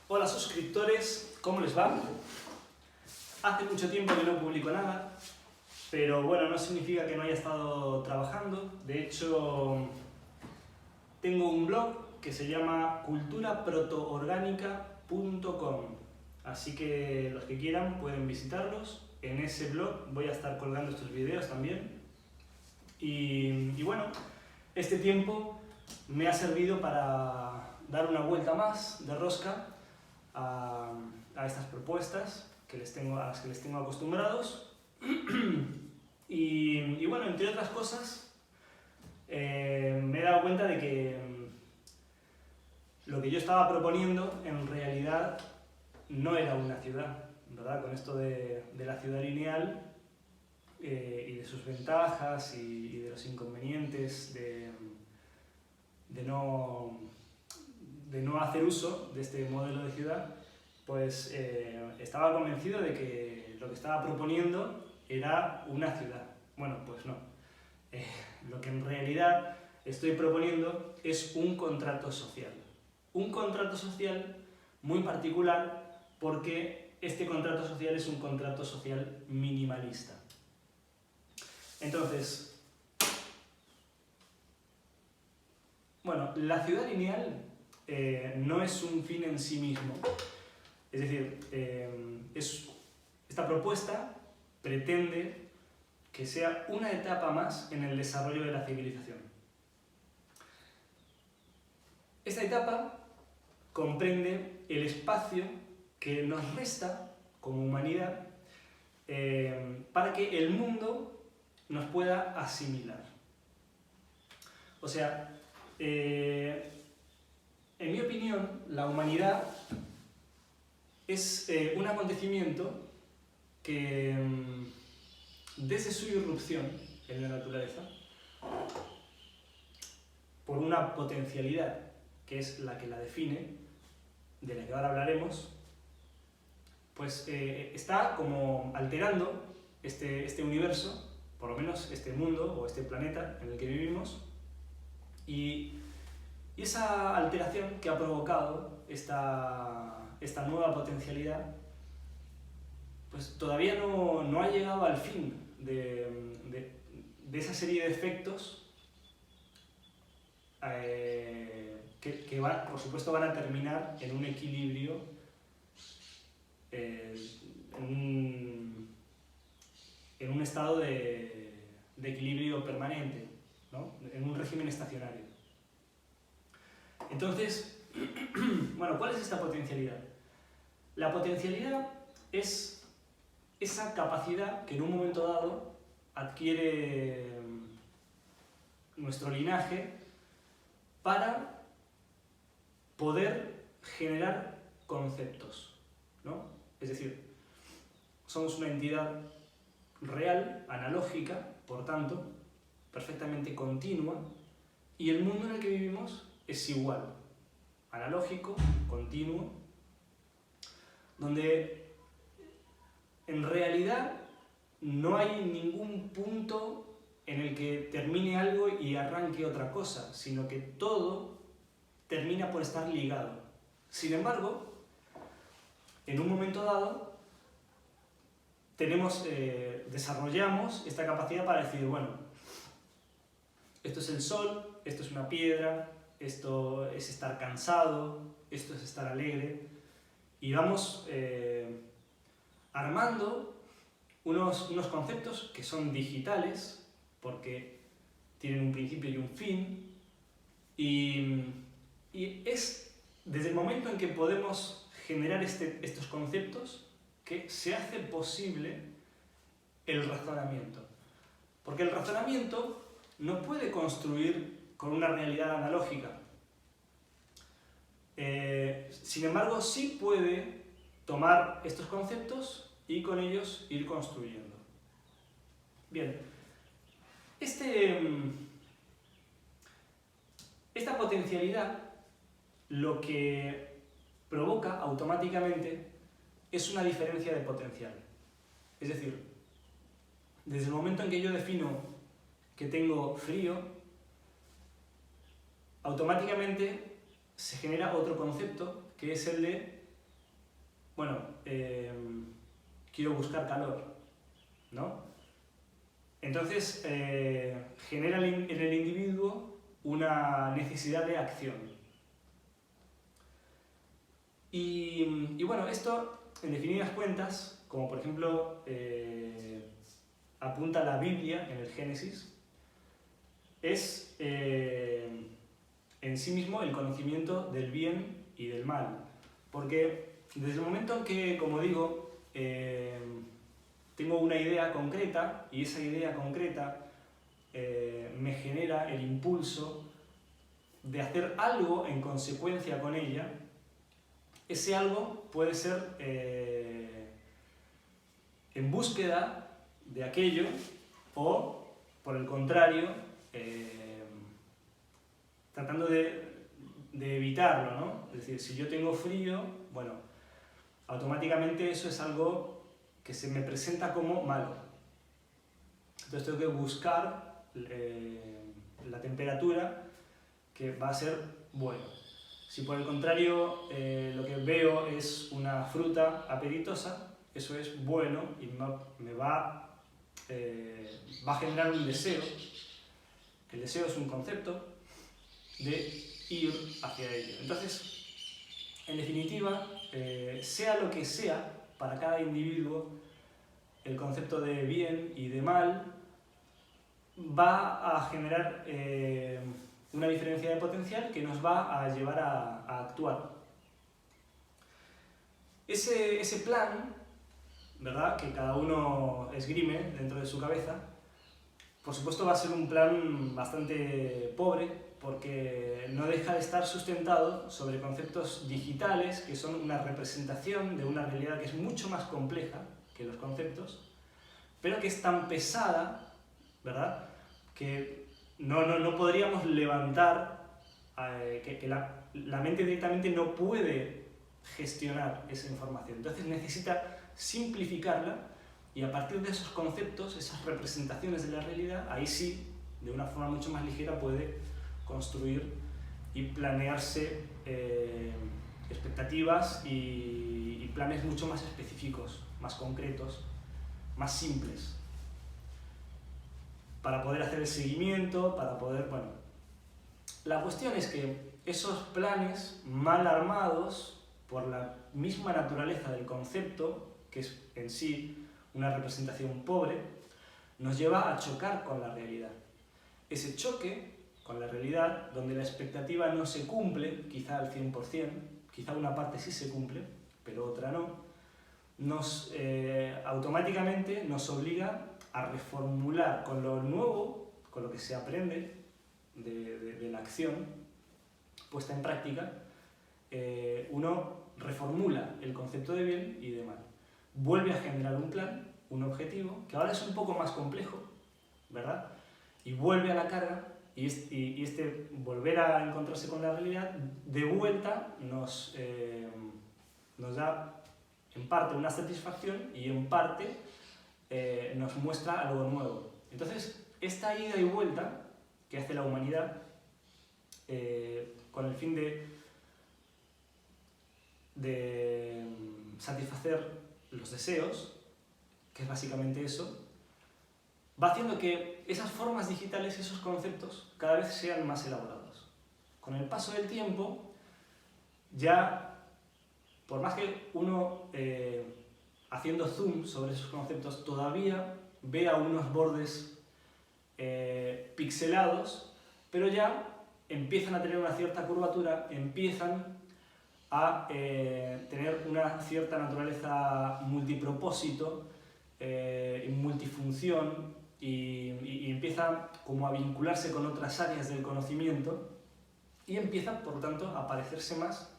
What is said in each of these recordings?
Hola suscriptores, ¿cómo les va? Hace mucho tiempo que no publico nada, pero bueno, no significa que no haya estado trabajando. De hecho, tengo un blog que se llama culturaprotoorgánica.com, así que los que quieran pueden visitarlos. En ese blog voy a estar colgando estos vídeos también. Y bueno, este tiempo me ha servido para dar una vuelta más de rosca a estas propuestas a las que les tengo acostumbrados. Y bueno, entre otras cosas, me he dado cuenta de que lo que yo estaba proponiendo en realidad no era una ciudad, ¿verdad? Con esto de la ciudad lineal y de sus ventajas y de los inconvenientes de no hacer uso de este modelo de ciudad, pues estaba convencido de que lo que estaba proponiendo era una ciudad. Bueno, pues no. Lo que en realidad estoy proponiendo es un contrato social. Un contrato social muy particular porque este contrato social es un contrato social minimalista. Entonces, bueno, la ciudad lineal no es un fin en sí mismo. Es decir, esta propuesta pretende que sea una etapa más en el desarrollo de la civilización. Esta etapa comprende el espacio que nos resta como humanidad para que el mundo nos pueda asimilar. O sea, en mi opinión, la humanidad es un acontecimiento que, desde su irrupción en la naturaleza, por una potencialidad que es la que la define, de la que ahora hablaremos, pues está como alterando este universo, por lo menos este mundo o este planeta en el que vivimos, y esa alteración que ha provocado esta nueva potencialidad, pues todavía no ha llegado al fin de esa serie de efectos que por supuesto van a terminar en un equilibrio, en un estado de equilibrio permanente, ¿no? En un régimen estacionario. Entonces, bueno, ¿cuál es esta potencialidad? La potencialidad es esa capacidad que en un momento dado adquiere nuestro linaje para poder generar conceptos, ¿no? Es decir, somos una entidad real, analógica, por tanto, perfectamente continua, y el mundo en el que vivimos es igual, analógico, continuo, donde en realidad no hay ningún punto en el que termine algo y arranque otra cosa, sino que todo termina por estar ligado. Sin embargo, en un momento dado, desarrollamos esta capacidad para decir, bueno, esto es el sol, esto es una piedra, esto es estar cansado, esto es estar alegre, y vamos armando unos conceptos que son digitales, porque tienen un principio y un fin, y es desde el momento en que podemos generar estos conceptos que se hace posible el razonamiento. Porque el razonamiento no puede construir con una realidad analógica. Sin embargo, sí puede tomar estos conceptos y con ellos ir construyendo. Bien, esta potencialidad lo que provoca automáticamente es una diferencia de potencial. Es decir, desde el momento en que yo defino que tengo frío, automáticamente se genera otro concepto que es el de bueno, quiero buscar calor, ¿no? Entonces genera en el individuo una necesidad de acción. Y bueno, esto, en definidas cuentas, como por ejemplo apunta la Biblia en el Génesis, es en sí mismo el conocimiento del bien y del mal. Porque desde el momento en que, como digo, tengo una idea concreta y esa idea concreta me genera el impulso de hacer algo en consecuencia con ella, ese algo puede ser en búsqueda de aquello o, por el contrario, tratando de evitarlo, ¿no? Es decir, si yo tengo frío, bueno, automáticamente eso es algo que se me presenta como malo. Entonces tengo que buscar la temperatura que va a ser bueno. Si por el contrario lo que veo es una fruta apetitosa, eso es bueno y me va a generar un deseo. El deseo es un concepto de ir hacia ello. Entonces, en definitiva, sea lo que sea, para cada individuo, el concepto de bien y de mal va a generar una diferencia de potencial que nos va a llevar a actuar. Ese plan, ¿verdad?, que cada uno esgrime dentro de su cabeza, por supuesto va a ser un plan bastante pobre, porque no deja de estar sustentado sobre conceptos digitales que son una representación de una realidad que es mucho más compleja que los conceptos, pero que es tan pesada, ¿verdad?, que no podríamos levantar, que la mente directamente no puede gestionar esa información. Entonces necesita simplificarla y a partir de esos conceptos, esas representaciones de la realidad, ahí sí, de una forma mucho más ligera, puede construir y planearse expectativas y planes mucho más específicos, más concretos, más simples, para poder hacer el seguimiento, para poder, bueno... La cuestión es que esos planes mal armados, por la misma naturaleza del concepto, que es en sí una representación pobre, nos lleva a chocar con la realidad. Ese choque con la realidad, donde la expectativa no se cumple, quizá al 100%, quizá una parte sí se cumple, pero otra no, automáticamente nos obliga a reformular con lo nuevo, con lo que se aprende de la acción puesta en práctica, uno reformula el concepto de bien y de mal. Vuelve a generar un plan, un objetivo, que ahora es un poco más complejo, ¿verdad? Y vuelve a la carga, y este volver a encontrarse con la realidad, de vuelta nos da en parte una satisfacción y en parte nos muestra algo nuevo. Entonces, esta ida y vuelta que hace la humanidad con el fin de satisfacer los deseos, que es básicamente eso, va haciendo que esas formas digitales, esos conceptos, cada vez sean más elaborados. Con el paso del tiempo, ya, por más que uno, haciendo zoom sobre esos conceptos, todavía vea unos bordes pixelados, pero ya empiezan a tener una cierta curvatura, empiezan a tener una cierta naturaleza multipropósito, multifunción, y empieza como a vincularse con otras áreas del conocimiento y empieza, por lo tanto, a parecerse más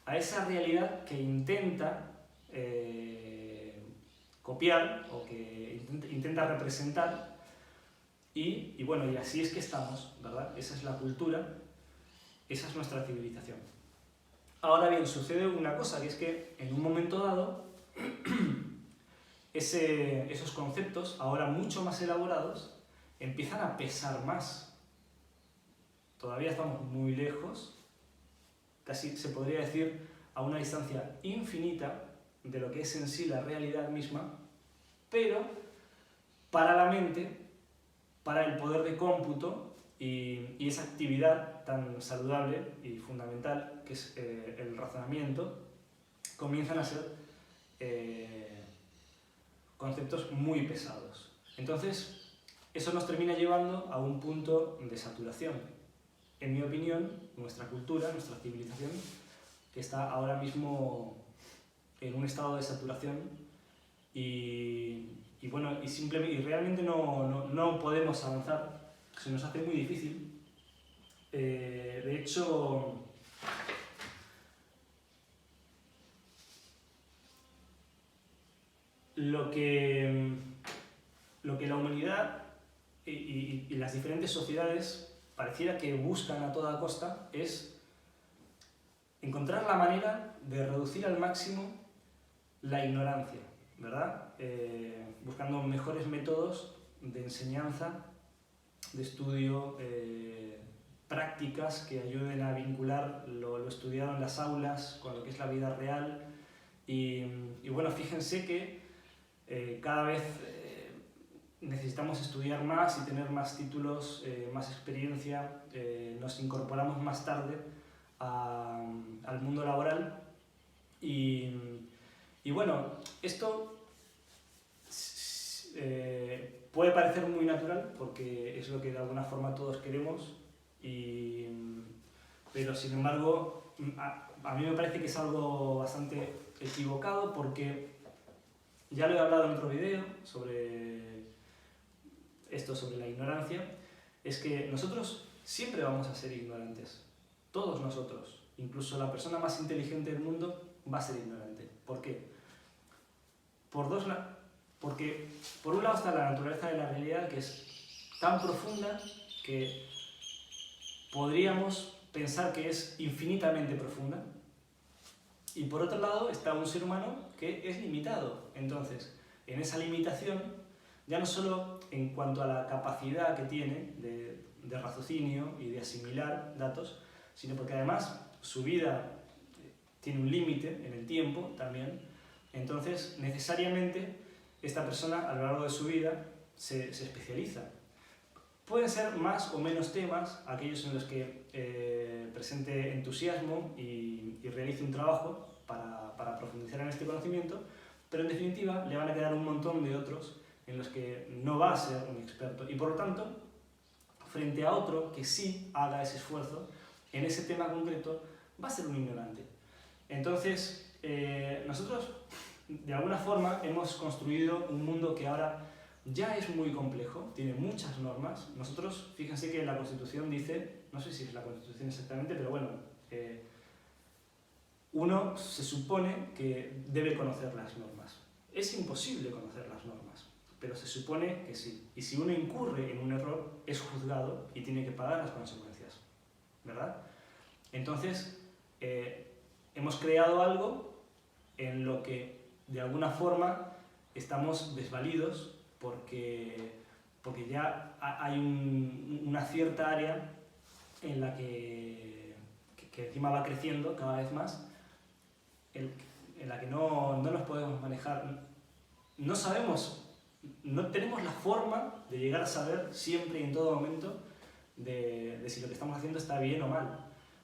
a esa realidad que intenta copiar o que intenta representar y bueno, y así es que estamos, ¿verdad? Esa es la cultura, esa es nuestra civilización. Ahora bien, sucede una cosa, que es que en un momento dado esos conceptos, ahora mucho más elaborados, empiezan a pesar más. Todavía estamos muy lejos, casi se podría decir a una distancia infinita de lo que es en sí la realidad misma, pero para la mente, para el poder de cómputo y esa actividad tan saludable y fundamental que es el razonamiento, comienzan a ser conceptos muy pesados. Entonces, eso nos termina llevando a un punto de saturación. En mi opinión, nuestra cultura, nuestra civilización, está ahora mismo en un estado de saturación y bueno, y realmente no podemos avanzar, se nos hace muy difícil. De hecho, lo que la humanidad y las diferentes sociedades pareciera que buscan a toda costa es encontrar la manera de reducir al máximo la ignorancia, ¿verdad? Buscando mejores métodos de enseñanza, de estudio, prácticas que ayuden a vincular lo estudiado en las aulas con lo que es la vida real. Y bueno, fíjense que cada vez necesitamos estudiar más y tener más títulos, más experiencia, nos incorporamos más tarde al mundo laboral y bueno, esto puede parecer muy natural porque es lo que de alguna forma todos queremos, pero sin embargo a mí me parece que es algo bastante equivocado porque ya lo he hablado en otro vídeo sobre esto, sobre la ignorancia, es que nosotros siempre vamos a ser ignorantes. Todos nosotros, incluso la persona más inteligente del mundo, va a ser ignorante. ¿Por qué? Porque por un lado está la naturaleza de la realidad, que es tan profunda que podríamos pensar que es infinitamente profunda, y por otro lado está un ser humano que es limitado. Entonces, en esa limitación, ya no solo en cuanto a la capacidad que tiene de raciocinio y de asimilar datos, sino porque además su vida tiene un límite en el tiempo también. Entonces, necesariamente, esta persona a lo largo de su vida se especializa. Pueden ser más o menos temas, aquellos en los que presente entusiasmo y realice un trabajo para profundizar en este conocimiento, pero en definitiva le van a quedar un montón de otros en los que no va a ser un experto. Y por lo tanto, frente a otro que sí haga ese esfuerzo, en ese tema concreto, va a ser un ignorante. Entonces, nosotros, de alguna forma, hemos construido un mundo que ahora ya es muy complejo, tiene muchas normas. Nosotros, fíjense que la Constitución dice, no sé si es la Constitución exactamente, pero bueno, uno se supone que debe conocer las normas. Es imposible conocer las normas, pero se supone que sí. Y si uno incurre en un error, es juzgado y tiene que pagar las consecuencias, ¿verdad? Entonces, hemos creado algo en lo que, de alguna forma, estamos desvalidos porque ya hay una cierta área en la que encima va creciendo cada vez más, en la que no nos podemos manejar. No sabemos, no tenemos la forma de llegar a saber siempre y en todo momento de si lo que estamos haciendo está bien o mal,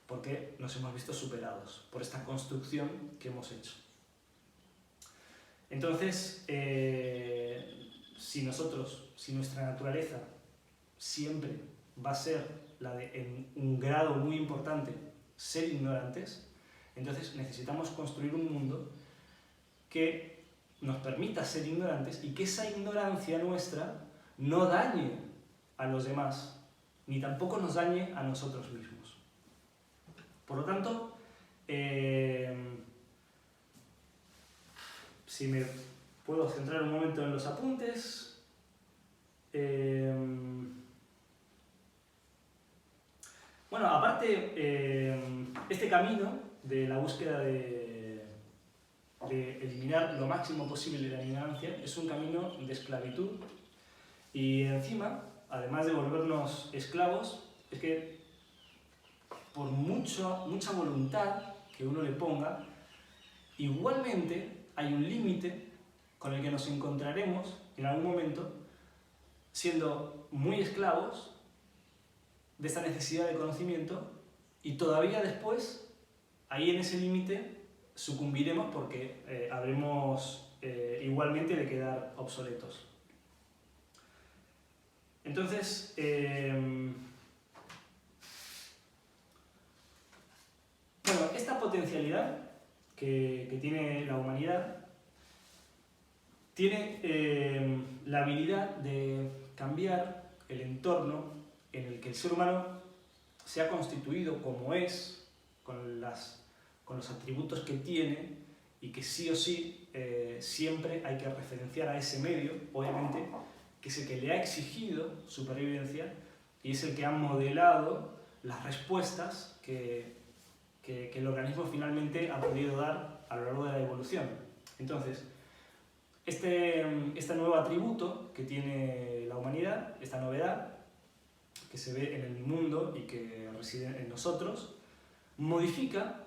porque nos hemos visto superados por esta construcción que hemos hecho. Entonces, si nuestra naturaleza siempre va a ser la de, en un grado muy importante, ser ignorantes, entonces necesitamos construir un mundo que nos permita ser ignorantes y que esa ignorancia nuestra no dañe a los demás, ni tampoco nos dañe a nosotros mismos. Por lo tanto, si me puedo centrar un momento en los apuntes, bueno, aparte, este camino de la búsqueda de eliminar lo máximo posible la ignorancia es un camino de esclavitud, y encima, además de volvernos esclavos, es que por mucha voluntad que uno le ponga, igualmente hay un límite con el que nos encontraremos en algún momento siendo muy esclavos de esta necesidad de conocimiento y todavía después, ahí en ese límite, sucumbiremos porque habremos igualmente de quedar obsoletos. Entonces, bueno, esta potencialidad que tiene la humanidad tiene la habilidad de cambiar el entorno en el que el ser humano se ha constituido como es, con los atributos que tiene y que sí o sí siempre hay que referenciar a ese medio, obviamente, que es el que le ha exigido supervivencia y es el que ha modelado las respuestas que el organismo finalmente ha podido dar a lo largo de la evolución. Entonces, este nuevo atributo que tiene la humanidad, esta novedad que se ve en el mundo y que reside en nosotros, modifica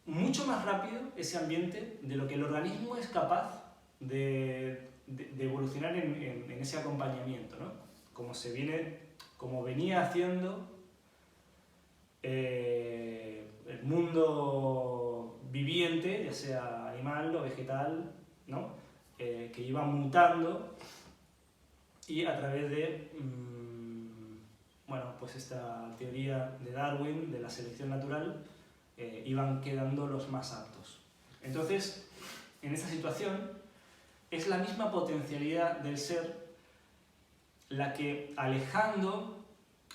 mucho más rápido ese ambiente de lo que el organismo es capaz de evolucionar en ese acompañamiento, ¿no? Como venía haciendo el mundo viviente, ya sea animal o vegetal, ¿no? Que iba mutando y a través de bueno, pues esta teoría de Darwin, de la selección natural, iban quedando los más aptos. Entonces, en esta situación, es la misma potencialidad del ser la que, alejando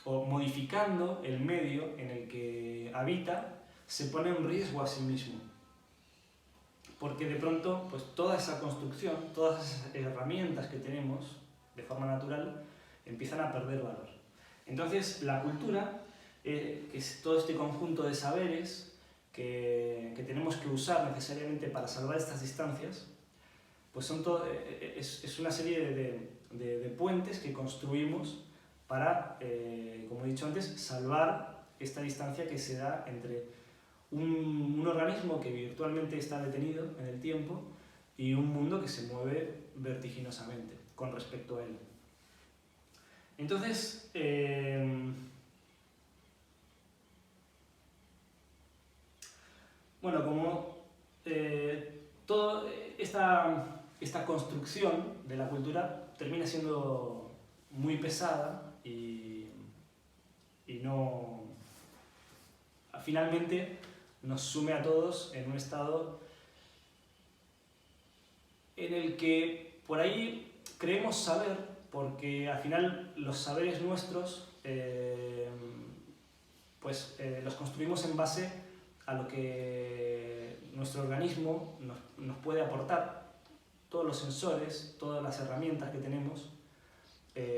o modificando el medio en el que habita, se pone en riesgo a sí mismo. Porque de pronto, pues toda esa construcción, todas esas herramientas que tenemos de forma natural, empiezan a perder valor. Entonces, la cultura, que es todo este conjunto de saberes que tenemos que usar necesariamente para salvar estas distancias, pues es una serie de puentes que construimos para, como he dicho antes, salvar esta distancia que se da entre un organismo que virtualmente está detenido en el tiempo y un mundo que se mueve vertiginosamente con respecto a él. Entonces, bueno, como toda esta construcción de la cultura termina siendo muy pesada y no, finalmente nos sume a todos en un estado en el que por ahí creemos saber, porque al final los saberes nuestros los construimos en base a lo que nuestro organismo nos puede aportar. Todos los sensores, todas las herramientas que tenemos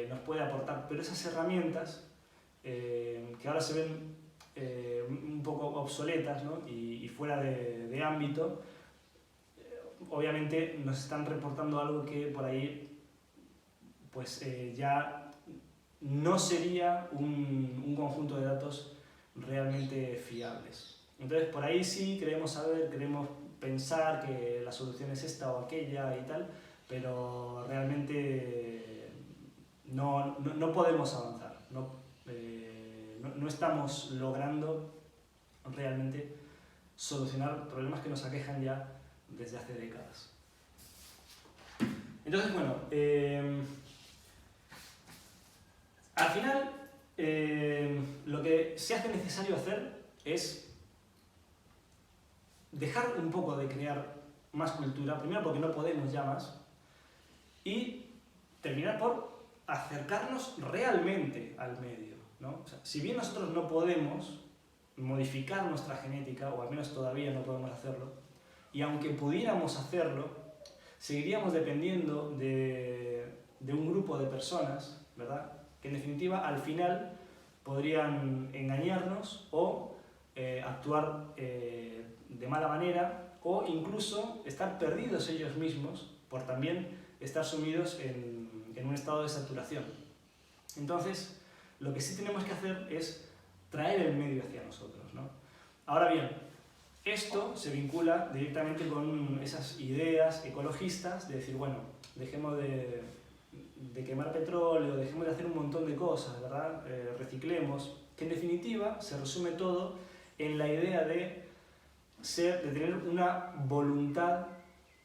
nos puede aportar, pero esas herramientas que ahora se ven un poco obsoletas, ¿no? y fuera de ámbito, obviamente nos están reportando algo que por ahí pues ya no sería un conjunto de datos realmente fiables. Entonces por ahí sí queremos saber, queremos pensar que la solución es esta o aquella y tal, pero realmente no podemos avanzar, no estamos logrando realmente solucionar problemas que nos aquejan ya desde hace décadas. Entonces, bueno, al final lo que se hace necesario hacer es dejar un poco de crear más cultura, primero porque no podemos ya más, y terminar por acercarnos realmente al medio, ¿no? O sea, si bien nosotros no podemos modificar nuestra genética, o al menos todavía no podemos hacerlo, y aunque pudiéramos hacerlo, seguiríamos dependiendo de un grupo de personas, ¿verdad? Que en definitiva al final podrían engañarnos o actuar de mala manera, o incluso estar perdidos ellos mismos por también estar sumidos en un estado de saturación. Entonces, lo que sí tenemos que hacer es traer el medio hacia nosotros, ¿no? Ahora bien, esto se vincula directamente con esas ideas ecologistas de decir, bueno, dejemos de quemar petróleo, dejemos de hacer un montón de cosas, ¿verdad? Reciclemos, que en definitiva se resume todo en la idea de tener una voluntad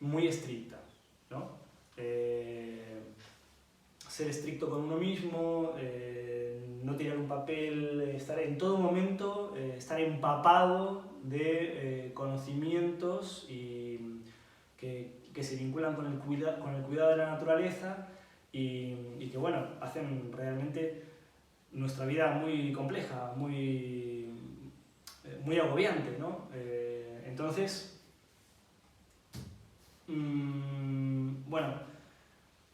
muy estricta, ¿no? Ser estricto con uno mismo, no tirar un papel, estar en todo momento, estar empapado de conocimientos y que se vinculan con el cuidado de la naturaleza y que, bueno, hacen realmente nuestra vida muy compleja, muy agobiante, ¿no? Entonces, bueno,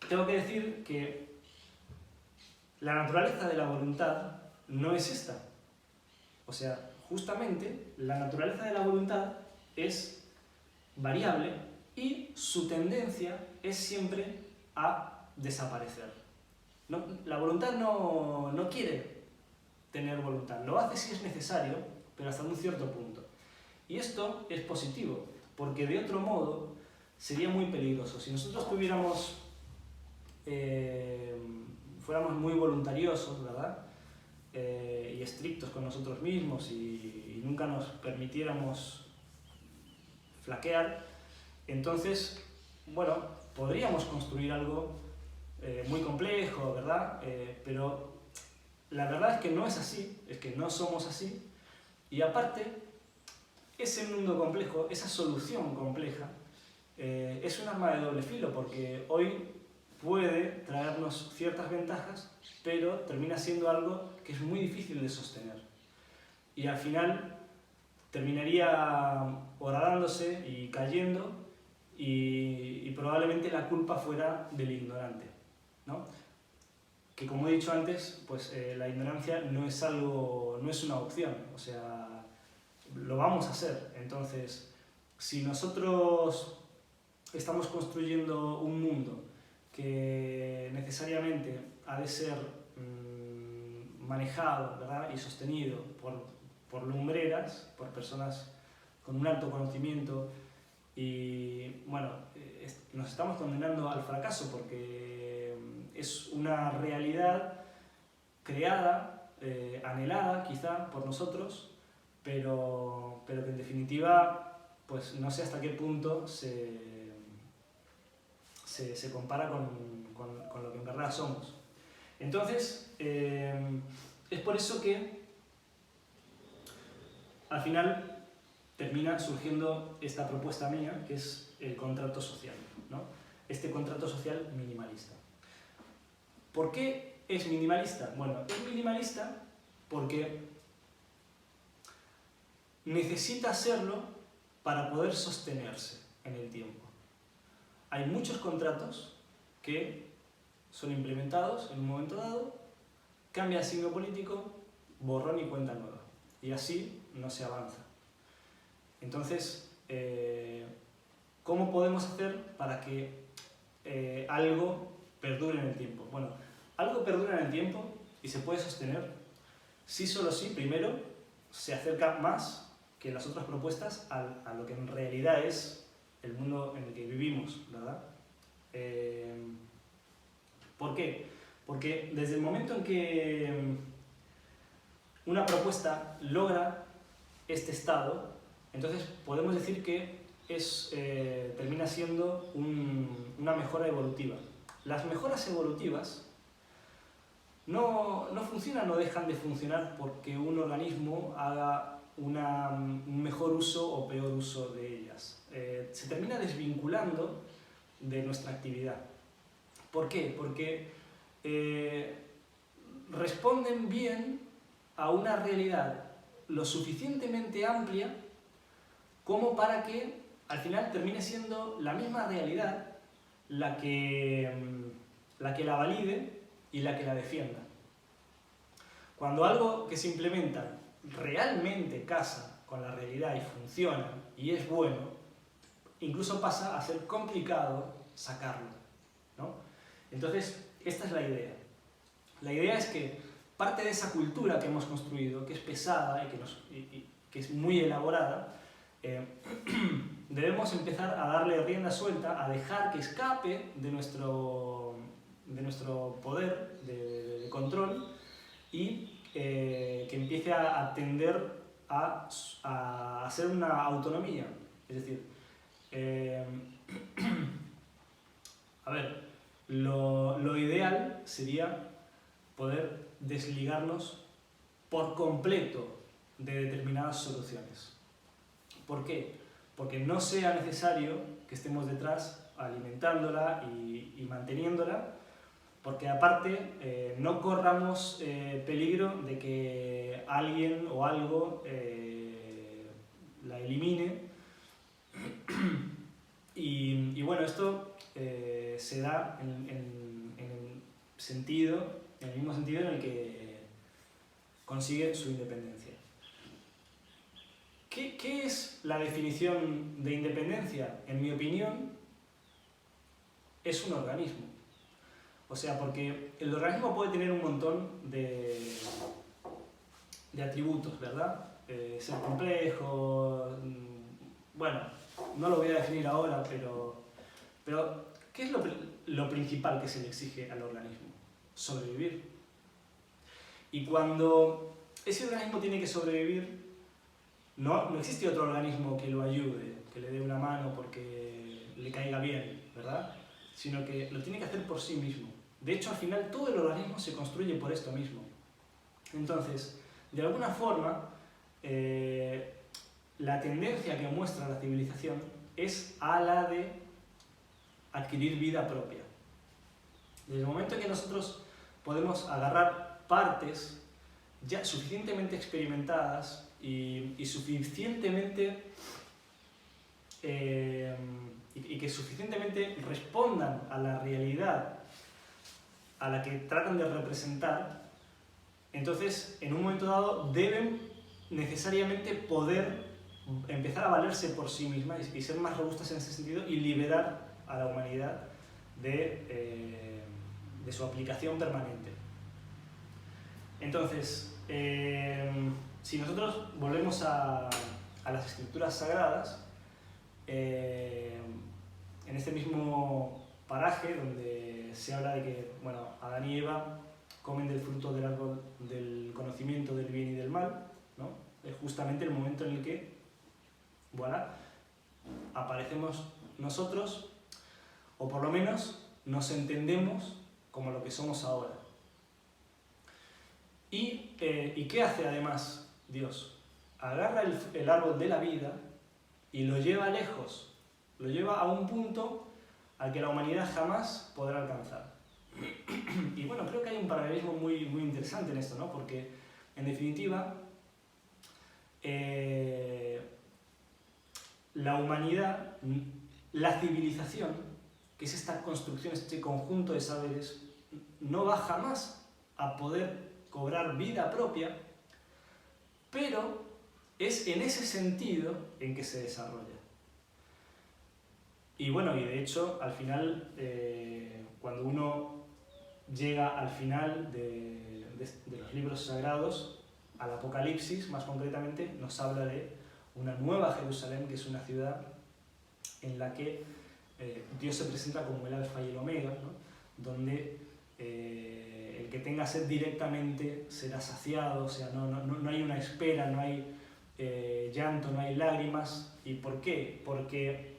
tengo que decir que la naturaleza de la voluntad no es esta. O sea, justamente la naturaleza de la voluntad es variable y su tendencia es siempre a desaparecer. No, la voluntad no quiere tener voluntad, lo hace si es necesario, pero hasta un cierto punto. Y esto es positivo, porque de otro modo sería muy peligroso. Si nosotros fuéramos muy voluntariosos, ¿verdad? Y estrictos con nosotros mismos y nunca nos permitiéramos flaquear, entonces, bueno, podríamos construir algo muy complejo, ¿verdad? Pero la verdad es que no es así, es que no somos así, y aparte, ese mundo complejo, esa solución compleja, es un arma de doble filo, porque hoy puede traernos ciertas ventajas, pero termina siendo algo que es muy difícil de sostener. Y al final terminaría horadándose y cayendo y probablemente la culpa fuera del ignorante, ¿no? Que como he dicho antes, pues la ignorancia no es una opción, o sea, lo vamos a hacer. Entonces, si nosotros estamos construyendo un mundo que necesariamente ha de ser manejado, ¿verdad? Y sostenido por lumbreras, por personas con un alto conocimiento, y bueno, nos estamos condenando al fracaso porque es una realidad creada, anhelada quizá por nosotros, pero que en definitiva pues no sé hasta qué punto se compara con lo que en verdad somos. Entonces, es por eso que al final termina surgiendo esta propuesta mía, que es el contrato social, ¿no? Este contrato social minimalista. ¿Por qué es minimalista? Bueno, es minimalista porque necesita serlo para poder sostenerse en el tiempo. Hay muchos contratos que son implementados en un momento dado, cambia el signo político, borrón y cuenta nueva. Y así no se avanza. Entonces, ¿cómo podemos hacer para que algo perdure en el tiempo? Bueno, algo perdura en el tiempo y se puede sostener si solo si, primero, se acerca más que las otras propuestas a lo que en realidad es el mundo en el que vivimos, ¿verdad? ¿Por qué? Porque desde el momento en que una propuesta logra este estado, entonces podemos decir que termina siendo una mejora evolutiva. Las mejoras evolutivas no funcionan o dejan de funcionar porque un organismo haga un mejor uso o peor uso de ellas. Se termina desvinculando de nuestra actividad. ¿Por qué? Porque responden bien a una realidad lo suficientemente amplia como para que al final termine siendo la misma realidad la que la valide y la que la defienda. Cuando algo que se implementa realmente casa con la realidad y funciona y es bueno, incluso pasa a ser complicado sacarlo, ¿no? Entonces, esta es la idea. La idea es que parte de esa cultura que hemos construido, que es pesada y que es muy elaborada, debemos empezar a darle rienda suelta, a dejar que escape de nuestro poder de control y que empiece a tender a hacer una autonomía. Es decir, a ver, lo ideal sería poder desligarnos por completo de determinadas soluciones. ¿Por qué? Porque no sea necesario que estemos detrás alimentándola y manteniéndola, porque aparte no corramos peligro de que alguien o algo la elimine. Y bueno, esto se da en el mismo sentido en el que consigue su independencia. ¿Qué es la definición de independencia? En mi opinión, es un organismo. O sea, porque el organismo puede tener un montón de atributos, ¿verdad? Ser complejo, bueno, no lo voy a definir ahora, pero ¿qué es lo principal que se le exige al organismo? Sobrevivir. Y cuando ese organismo tiene que sobrevivir, no existe otro organismo que lo ayude, que le dé una mano porque le caiga bien, ¿verdad? Sino que lo tiene que hacer por sí mismo. De hecho, al final, todo el organismo se construye por esto mismo. Entonces, de alguna forma, la tendencia que muestra la civilización es a la de adquirir vida propia. Desde el momento en que nosotros podemos agarrar partes ya suficientemente experimentadas y suficientemente y que suficientemente respondan a la realidad a la que tratan de representar, entonces en un momento dado deben necesariamente poder empezar a valerse por sí mismas y ser más robustas en ese sentido y liberar a la humanidad de su aplicación permanente. Entonces, si nosotros volvemos a las escrituras sagradas, en este mismo paraje donde se habla de que, bueno, Adán y Eva comen del fruto del árbol del conocimiento del bien y del mal, ¿no? Es justamente el momento en el que, voilà, aparecemos nosotros, o por lo menos nos entendemos como lo que somos ahora. ¿Y qué hace además Dios? Agarra el árbol de la vida y lo lleva lejos, lo lleva a un punto al que la humanidad jamás podrá alcanzar. Y bueno, creo que hay un paralelismo muy, muy interesante en esto, ¿no? Porque, en definitiva, la humanidad, la civilización, que es esta construcción, este conjunto de saberes, no va jamás a poder cobrar vida propia, pero es en ese sentido en que se desarrolla. Y bueno, y de hecho, al final, cuando uno llega al final de los libros sagrados, al Apocalipsis más concretamente, nos habla de una nueva Jerusalén, que es una ciudad en la que Dios se presenta como el alfa y el omega, ¿no? Donde el que tenga sed directamente será saciado, o sea, no hay una espera, no hay llanto, no hay lágrimas. ¿Y por qué? Porque,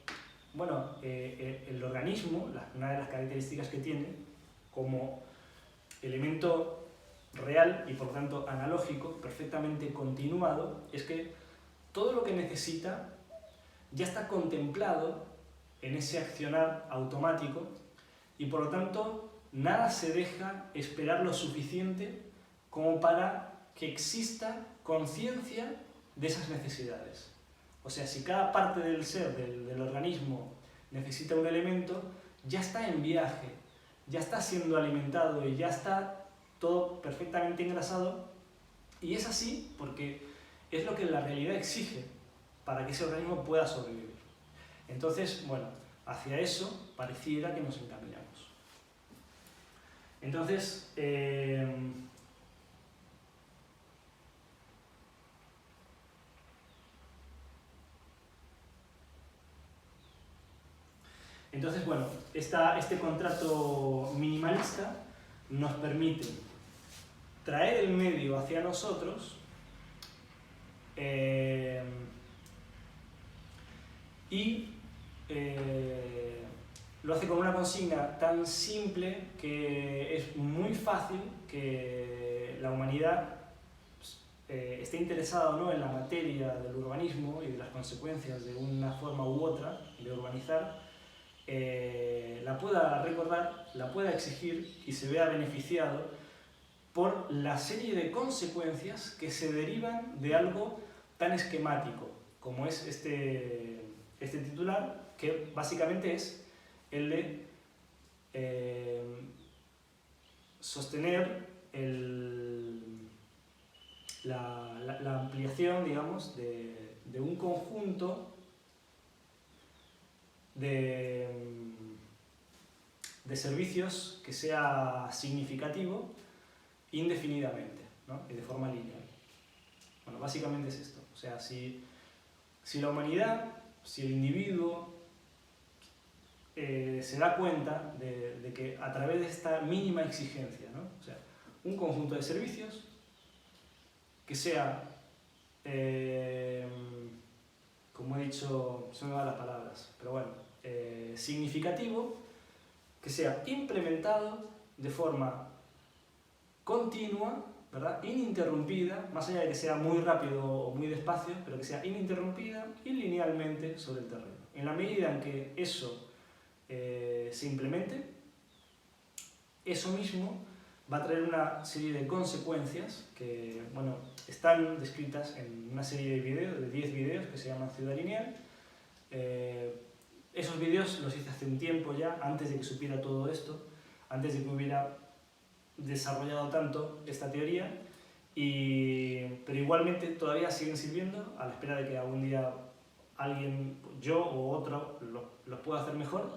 bueno, el organismo, una de las características que tiene como elemento real y por lo tanto analógico, perfectamente continuado, es que todo lo que necesita ya está contemplado en ese accionar automático y por lo tanto nada se deja esperar lo suficiente como para que exista conciencia de esas necesidades. O sea, si cada parte del ser, del organismo, necesita un elemento, ya está en viaje, ya está siendo alimentado y ya está todo perfectamente engrasado, y es así porque es lo que la realidad exige para que ese organismo pueda sobrevivir. Entonces, bueno, hacia eso pareciera que nos encaminamos. Entonces, Entonces, bueno, este contrato minimalista nos permite traer el medio hacia nosotros y lo hace con una consigna tan simple que es muy fácil que la humanidad esté interesada o no en la materia del urbanismo y de las consecuencias de una forma u otra de urbanizar, la pueda recordar, la pueda exigir y se vea beneficiado por la serie de consecuencias que se derivan de algo tan esquemático como es este titular, que básicamente es el de sostener la ampliación, digamos, de un conjunto de servicios que sea significativo indefinidamente, ¿no? Y de forma lineal. Bueno, básicamente es esto. O sea, si la humanidad, si el individuo se da cuenta de que a través de esta mínima exigencia, ¿no? O sea, un conjunto de servicios que sea, como he dicho, se me van las palabras, pero bueno, significativo, que sea implementado de forma continua, ¿verdad? Ininterrumpida, más allá de que sea muy rápido o muy despacio, pero que sea ininterrumpida y linealmente sobre el terreno. En la medida en que eso se implemente, eso mismo va a traer una serie de consecuencias que, bueno, están descritas en una serie de vídeos, de 10 vídeos que se llaman Ciudad Lineal. Esos vídeos los hice hace un tiempo ya, antes de que supiera todo esto, antes de que hubiera desarrollado tanto esta teoría, pero igualmente todavía siguen sirviendo a la espera de que algún día alguien, yo o otro, los pueda hacer mejor,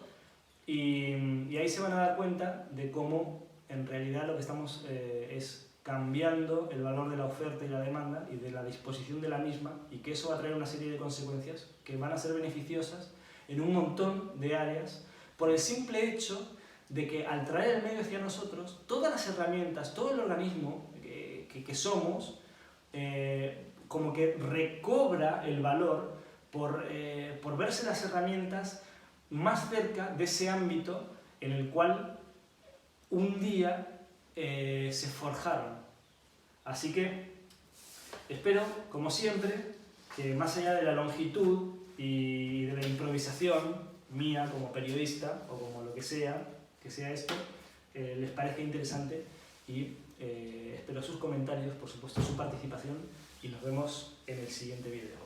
y ahí se van a dar cuenta de cómo en realidad lo que estamos es cambiando el valor de la oferta y la demanda y de la disposición de la misma, y que eso va a traer una serie de consecuencias que van a ser beneficiosas en un montón de áreas por el simple hecho de que al traer el medio hacia nosotros, todas las herramientas, todo el organismo que somos, como que recobra el valor por verse las herramientas más cerca de ese ámbito en el cual un día se forjaron. Así que espero, como siempre, que más allá de la longitud y de la improvisación mía como periodista o como lo que sea esto, les parezca interesante, y espero sus comentarios, por supuesto su participación, y nos vemos en el siguiente vídeo.